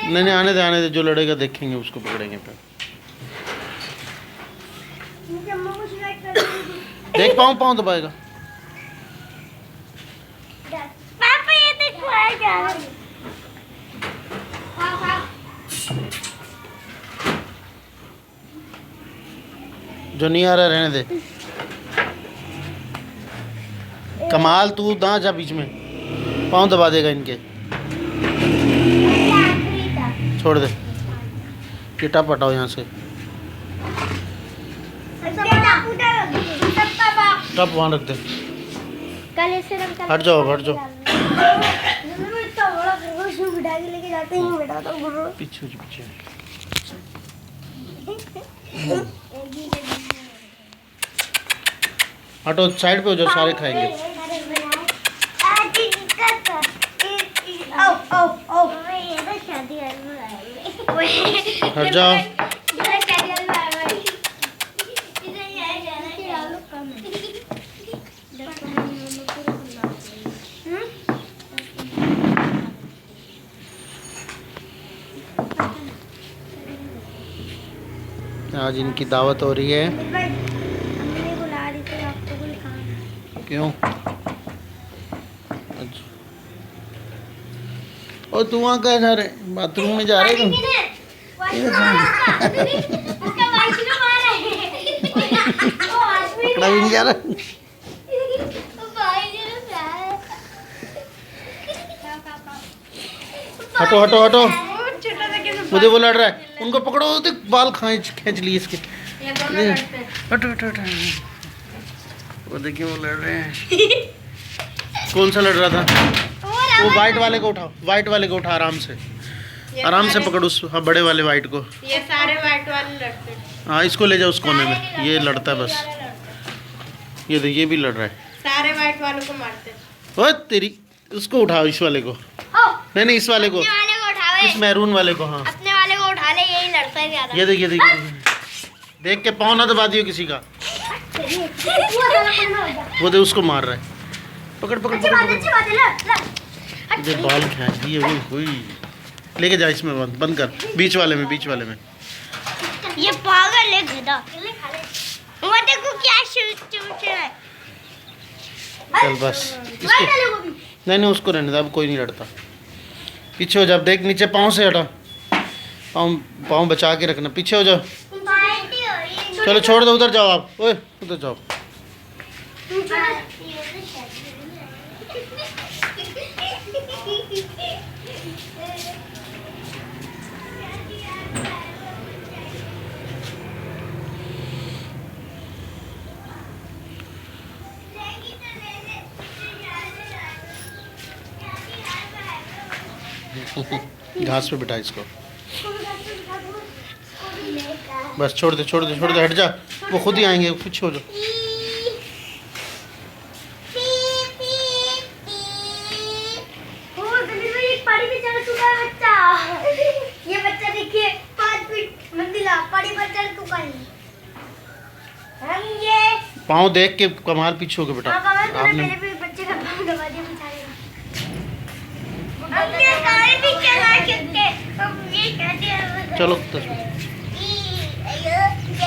नहीं आने दे, जो लड़ेगा देखेंगे उसको पकड़ेंगे फिर। देख पाँव दबाएगा। पापा ये देखो है क्या? जो नहीं आ रहा रहने दे। कमाल तू ना जा बीच में, पाँव दबा देगा इनके। छोड़ दे, ये टप हटाओ यहाँ से। टप वहाँ रख दे। हट जाओ हट जाओ। पीछे पीछे हटो, साइड पे हो जाओ, सारे खाएंगे। हट जाओ। आज इनकी दावत हो रही है। क्यों? अच्छा, और तू वहाँ कहाँ जा रहे? बाथरूम में जा रहे तुम? पकड़ा भी नहीं जा रहा। हटो हटो हटो, मुझे वो लड़ रहा है, उनको पकड़ो। देख बाल खींच लिए इसके। हटो हटो हटो, वो देखिए वो लड़ रहे हैं। कौन सा लड़ रहा था? वो वाइट वाले को उठाओ, वाइट वाले को उठा, आराम से पकड़ उस, हाँ बड़े वाले वाइट को। ये सारे वाइट वाले लड़ते हैं। हाँ इसको ले जाओ उस कोने में, ये लड़ता है बस। ये देखिए, ये भी लड़ रहा है। सारे वाइट वालों को मारते हैं। ओ तेरी, उसको उठाओ, इस वाले को। नहीं इस वाले को, इस मैरून वाले को। हाँ अपने वाले को उठा ले, यही लड़ता है ज्यादा। ये देखिए देख के पाँव ना दबा दियो किसी का। वो दे, उसको मार रहा है। पकड़ पकड़ पकड़। ये बाल खींच दिए हुई। लेके जा, इसमें बंद कर, बीच वाले में। ये पागल है गधा। वो देखो क्या चूच है। चल बस इसको, नहीं उसको रहने दे, अब कोई नहीं लड़ता। पीछे हो जा, देख नीचे पाँव से हटा, पाँव बचा के रखना। पीछे हो जाओ। चलो छोड़ दो, उधर जाओ आप। ओए उधर जाओ। घास पे बिठा इसको। बस छोड़ दे, हट जा, वो खुद ही आएंगे। पीछे हो जाओ। ये बच्चा देखिए 5 फीट मंजिला पड़ी पर चढ़ चुका है। हम ये पाँव देख के कमाल पीछे हो के बेटा। आपने मेरे भी बच्चे का पाँव दबा दिया बेचारे का। हम ये सारे भी चला सकते, हम ये कहते हैं। चलो